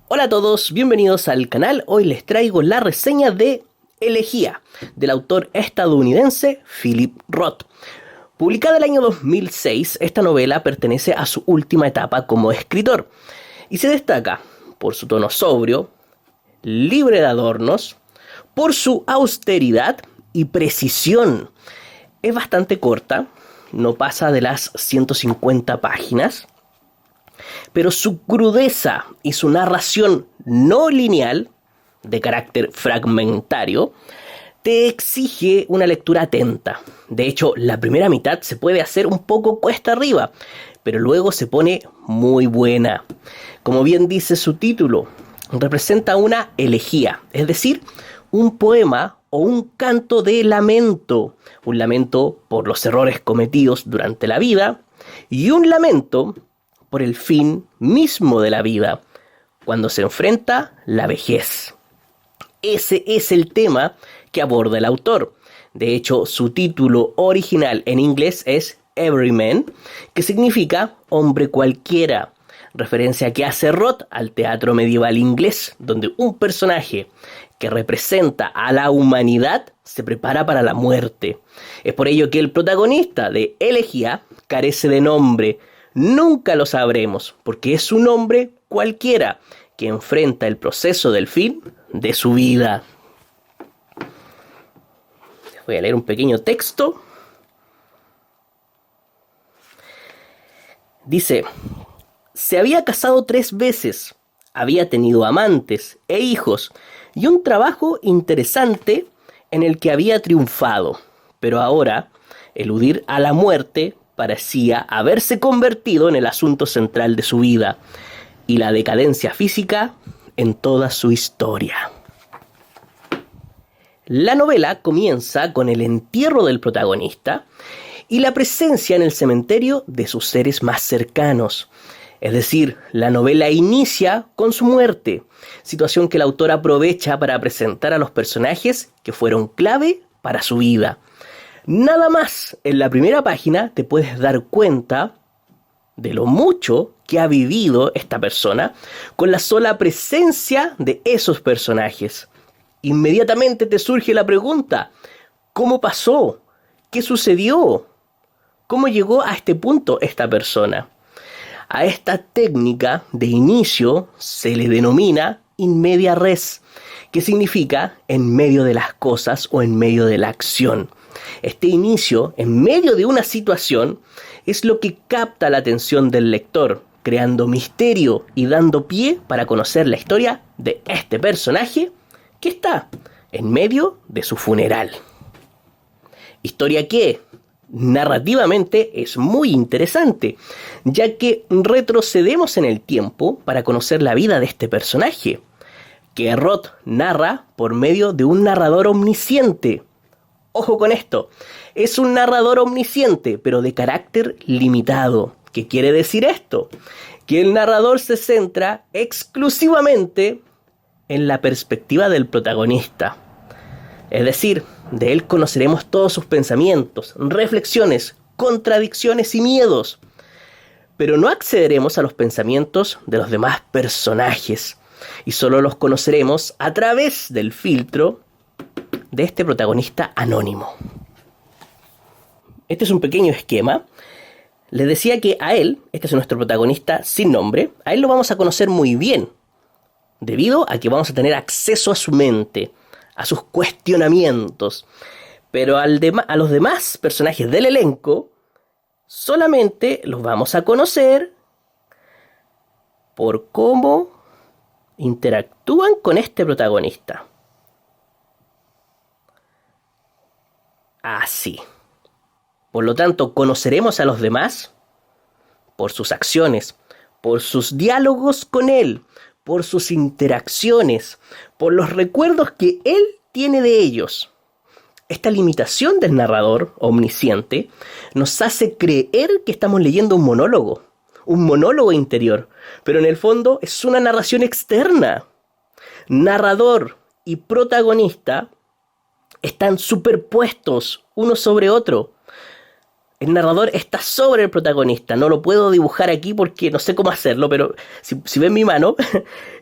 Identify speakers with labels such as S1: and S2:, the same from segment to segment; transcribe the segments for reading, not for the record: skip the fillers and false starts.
S1: Hola a todos, bienvenidos al canal. Hoy les traigo la reseña de Elegía, del autor estadounidense Philip Roth. Publicada el año 2006, esta novela pertenece a su última etapa como escritor y se destaca por su tono sobrio, libre de adornos, por su austeridad y precisión. Es bastante corta, no pasa de las 150 páginas, pero su crudeza y su narración no lineal, de carácter fragmentario, te exige una lectura atenta. De hecho, la primera mitad se puede hacer un poco cuesta arriba, pero luego se pone muy buena. Como bien dice su título, representa una elegía, es decir, un poema o un canto de lamento. Un lamento por los errores cometidos durante la vida y un lamento por el fin mismo de la vida, cuando se enfrenta la vejez. Ese es el tema que aborda el autor. De hecho, su título original en inglés es Everyman, que significa hombre cualquiera, referencia que hace Roth al teatro medieval inglés, donde un personaje que representa a la humanidad se prepara para la muerte. Es por ello que el protagonista de Elegía carece de nombre. Nunca lo sabremos, porque es un hombre cualquiera que enfrenta el proceso del fin de su vida. Voy a leer un pequeño texto. Dice: se había casado 3 veces, había tenido amantes e hijos y un trabajo interesante en el que había triunfado, pero ahora eludir a la muerte parecía haberse convertido en el asunto central de su vida y la decadencia física en toda su historia. La novela comienza con el entierro del protagonista y la presencia en el cementerio de sus seres más cercanos. Es decir, la novela inicia con su muerte, situación que el autor aprovecha para presentar a los personajes que fueron clave para su vida. Nada más en la primera página te puedes dar cuenta de lo mucho que ha vivido esta persona con la sola presencia de esos personajes. Inmediatamente te surge la pregunta: ¿cómo pasó? ¿Qué sucedió? ¿Cómo llegó a este punto esta persona? A esta técnica de inicio se le denomina in media res, que significa en medio de las cosas o en medio de la acción. Este inicio, en medio de una situación, es lo que capta la atención del lector, creando misterio y dando pie para conocer la historia de este personaje que está en medio de su funeral. Historia que, narrativamente, es muy interesante, ya que retrocedemos en el tiempo para conocer la vida de este personaje, que Roth narra por medio de un narrador omnisciente. Ojo con esto, es un narrador omnisciente, pero de carácter limitado. ¿Qué quiere decir esto? Que el narrador se centra exclusivamente en la perspectiva del protagonista. Es decir, de él conoceremos todos sus pensamientos, reflexiones, contradicciones y miedos, pero no accederemos a los pensamientos de los demás personajes y solo los conoceremos a través del filtro de este protagonista anónimo. Este es un pequeño esquema. Les decía que a él, este es nuestro protagonista sin nombre, a él lo vamos a conocer muy bien, debido a que vamos a tener acceso a su mente, a sus cuestionamientos. Pero a los demás personajes del elenco, solamente los vamos a conocer por cómo interactúan con este protagonista. Así. Por lo tanto, conoceremos a los demás por sus acciones, por sus diálogos con él, por sus interacciones, por los recuerdos que él tiene de ellos. Esta limitación del narrador omnisciente nos hace creer que estamos leyendo un monólogo interior, pero en el fondo es una narración externa. Narrador y protagonista están superpuestos uno sobre otro. El narrador está sobre el protagonista. No lo puedo dibujar aquí porque no sé cómo hacerlo, pero si ven mi mano,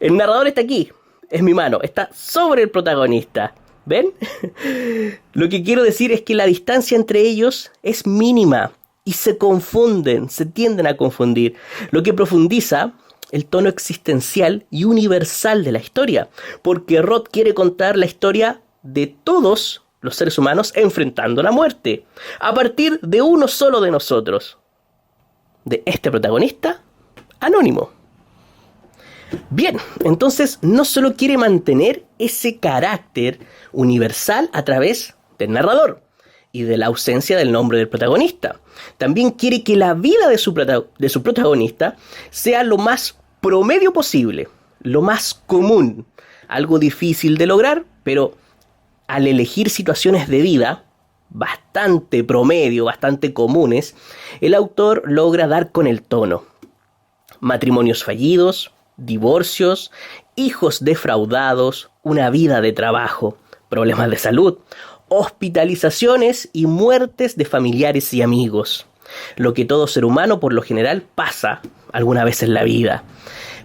S1: el narrador está aquí. Es mi mano, está sobre el protagonista. ¿Ven? Lo que quiero decir es que la distancia entre ellos es mínima y se confunden, se tienden a confundir, lo que profundiza el tono existencial y universal de la historia, porque Roth quiere contar la historia de todos los seres humanos enfrentando la muerte, a partir de uno solo de nosotros, de este protagonista anónimo. Bien, entonces no solo quiere mantener ese carácter universal a través del narrador y de la ausencia del nombre del protagonista, también quiere que la vida de su protagonista sea lo más promedio posible, lo más común, algo difícil de lograr, pero al elegir situaciones de vida bastante promedio, bastante comunes, el autor logra dar con el tono. Matrimonios fallidos, divorcios, hijos defraudados, una vida de trabajo, problemas de salud, hospitalizaciones y muertes de familiares y amigos. Lo que todo ser humano por lo general pasa alguna vez en la vida,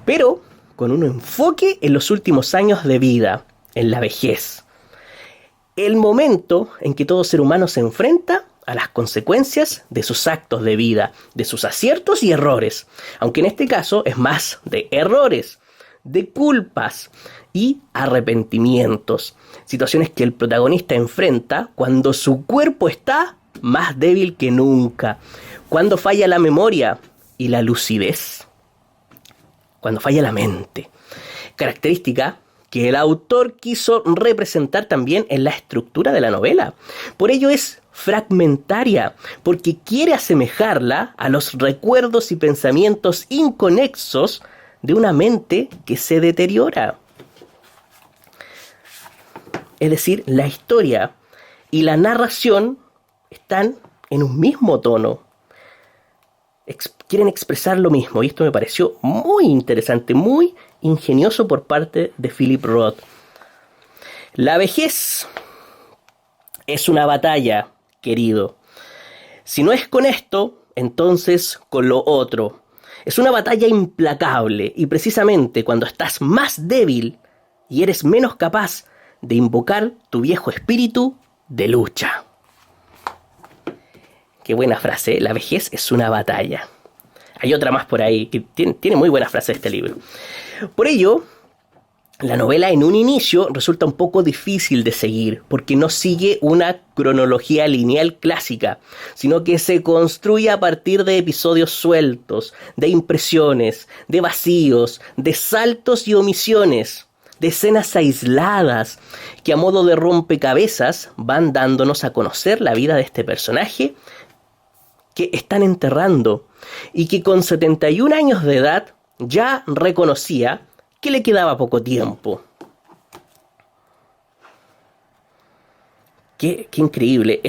S1: pero con un enfoque en los últimos años de vida, en la vejez. El momento en que todo ser humano se enfrenta a las consecuencias de sus actos de vida, de sus aciertos y errores, aunque en este caso es más de errores, de culpas y arrepentimientos, situaciones que el protagonista enfrenta cuando su cuerpo está más débil que nunca, cuando falla la memoria y la lucidez, cuando falla la mente, característica que el autor quiso representar también en la estructura de la novela. Por ello es fragmentaria, porque quiere asemejarla a los recuerdos y pensamientos inconexos de una mente que se deteriora. Es decir, la historia y la narración están en un mismo tono. Quieren expresar lo mismo, y esto me pareció muy interesante, muy ingenioso por parte de Philip Roth. La vejez es una batalla, querido. Si no es con esto, entonces con lo otro. Es una batalla implacable, y precisamente cuando estás más débil y eres menos capaz de invocar tu viejo espíritu de lucha. Qué buena frase, ¿eh? La vejez es una batalla. Hay otra más por ahí que tiene muy buena frase este libro. Por ello, la novela en un inicio resulta un poco difícil de seguir, porque no sigue una cronología lineal clásica, sino que se construye a partir de episodios sueltos, de impresiones, de vacíos, de saltos y omisiones, de escenas aisladas, que a modo de rompecabezas van dándonos a conocer la vida de este personaje que están enterrando, y que con 71 años de edad ya reconocía que le quedaba poco tiempo. Qué increíble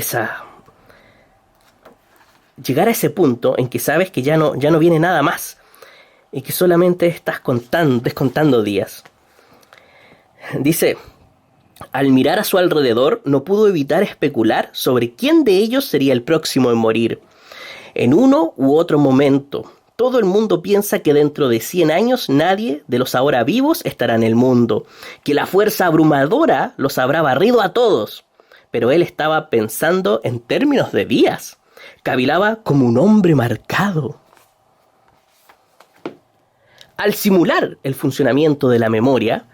S1: llegar a ese punto en que sabes que ya no viene nada más y que solamente estás descontando días. Dice: al mirar a su alrededor no pudo evitar especular sobre quién de ellos sería el próximo en morir. En uno u otro momento, todo el mundo piensa que dentro de 100 años nadie de los ahora vivos estará en el mundo, que la fuerza abrumadora los habrá barrido a todos. Pero él estaba pensando en términos de días. Cavilaba como un hombre marcado. Al simular el funcionamiento de la memoria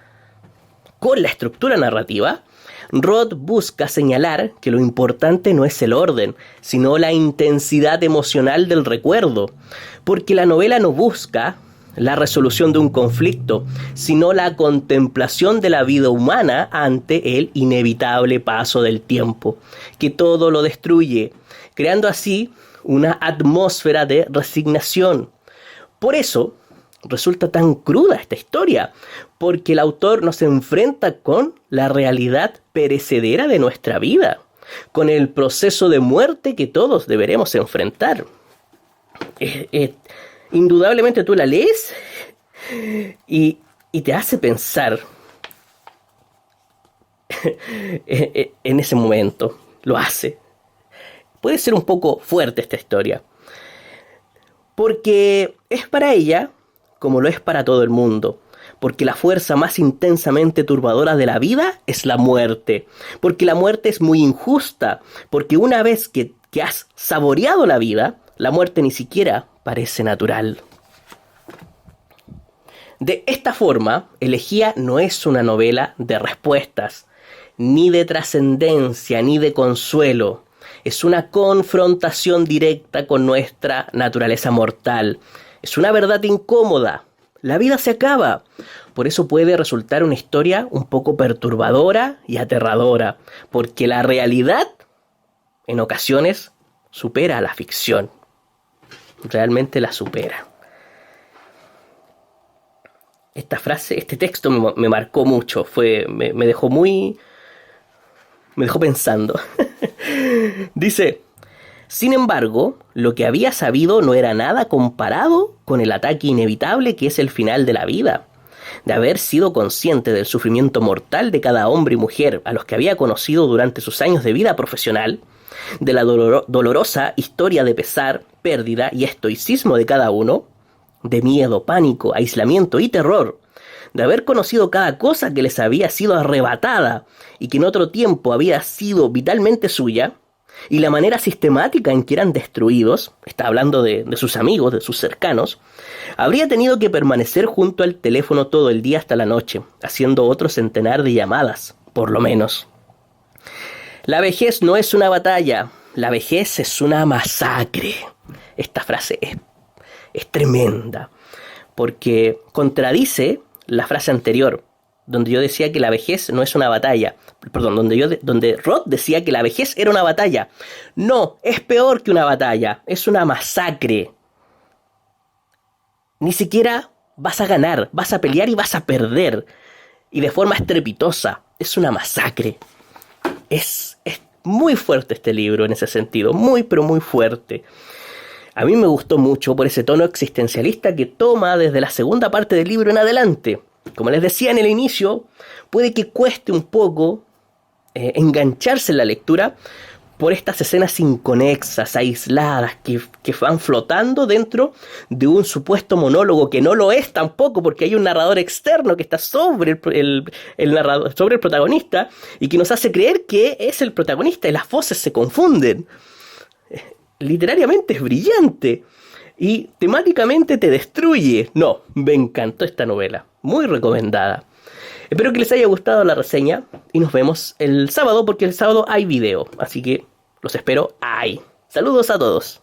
S1: con la estructura narrativa, Roth busca señalar que lo importante no es el orden, sino la intensidad emocional del recuerdo, porque la novela no busca la resolución de un conflicto, sino la contemplación de la vida humana ante el inevitable paso del tiempo, que todo lo destruye, creando así una atmósfera de resignación. Por eso resulta tan cruda esta historia, porque el autor nos enfrenta con la realidad perecedera de nuestra vida, con el proceso de muerte que todos deberemos enfrentar. Indudablemente tú la lees y te hace pensar en ese momento, lo hace. puede ser un poco fuerte esta historia. Porque es para ella como lo es para todo el mundo. Porque la fuerza más intensamente turbadora de la vida es la muerte. Porque la muerte es muy injusta. Porque una vez que has saboreado la vida, la muerte ni siquiera parece natural. De esta forma, Elegía no es una novela de respuestas, ni de trascendencia, ni de consuelo. Es una confrontación directa con nuestra naturaleza mortal. Es una verdad incómoda. La vida se acaba. Por eso puede resultar una historia un poco perturbadora y aterradora, porque la realidad, en ocasiones, supera a la ficción. Realmente la supera. Esta frase, este texto me marcó mucho. Me dejó pensando. Dice: sin embargo, lo que había sabido no era nada comparado con el ataque inevitable que es el final de la vida. De haber sido consciente del sufrimiento mortal de cada hombre y mujer a los que había conocido durante sus años de vida profesional, de la dolorosa historia de pesar, pérdida y estoicismo de cada uno, de miedo, pánico, aislamiento y terror, de haber conocido cada cosa que les había sido arrebatada y que en otro tiempo había sido vitalmente suya, y la manera sistemática en que eran destruidos, está hablando de sus amigos, de sus cercanos, habría tenido que permanecer junto al teléfono todo el día hasta la noche, haciendo otro centenar de llamadas, por lo menos. La vejez no es una batalla, la vejez es una masacre. Esta frase es tremenda, porque contradice la frase anterior, donde yo decía que la vejez no es una batalla. Perdón, donde Roth decía que la vejez era una batalla. No, es peor que una batalla, es una masacre. Ni siquiera vas a ganar, vas a pelear y vas a perder. Y de forma estrepitosa, es una masacre. Es muy fuerte este libro en ese sentido, muy pero muy fuerte. A mí me gustó mucho por ese tono existencialista que toma desde la segunda parte del libro en adelante. Como les decía en el inicio, puede que cueste un poco engancharse en la lectura por estas escenas inconexas, aisladas, que van flotando dentro de un supuesto monólogo que no lo es tampoco, porque hay un narrador externo que está sobre sobre el protagonista y que nos hace creer que es el protagonista y las voces se confunden. Literariamente es brillante y temáticamente te destruye. No, me encantó esta novela, muy recomendada. Espero que les haya gustado la reseña y nos vemos el sábado, porque el sábado hay video, así que los espero ahí. Saludos a todos.